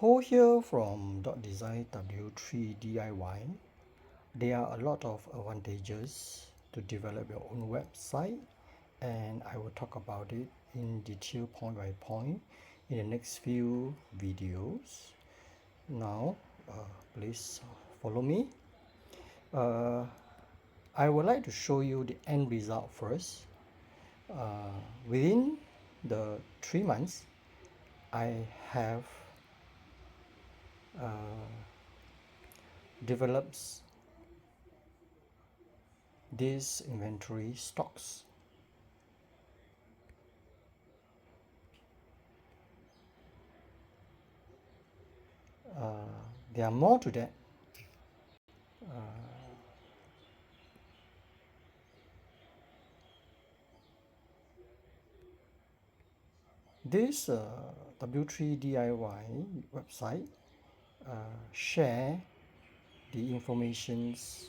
Paul here from Design W3DIY. There are a lot of advantages to develop your own website, and I will talk about it in detail point by point in the next few videos. Now, please follow me. I would like to show you the end result first. Within the 3 months, I have develops these inventory stocks. There are more to that. This W3DIY website share the informations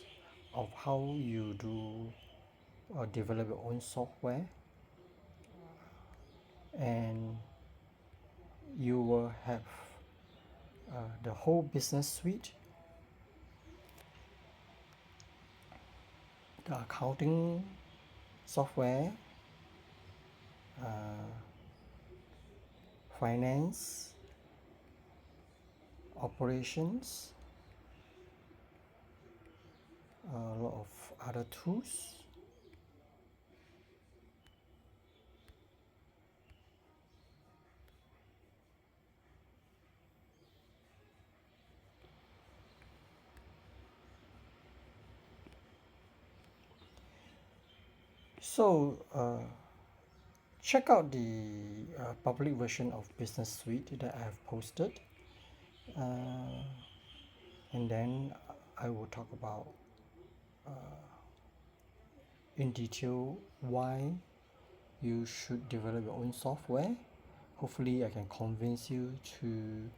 of how you do develop your own software, and you will have the whole business suite, the accounting software, finance, operations, a lot of other tools. So check out the public version of Business Suite that I have posted, and then I will talk about in detail why you should develop your own software. Hopefully I can convince you to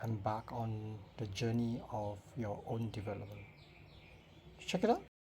embark on the journey of your own development. Check it out.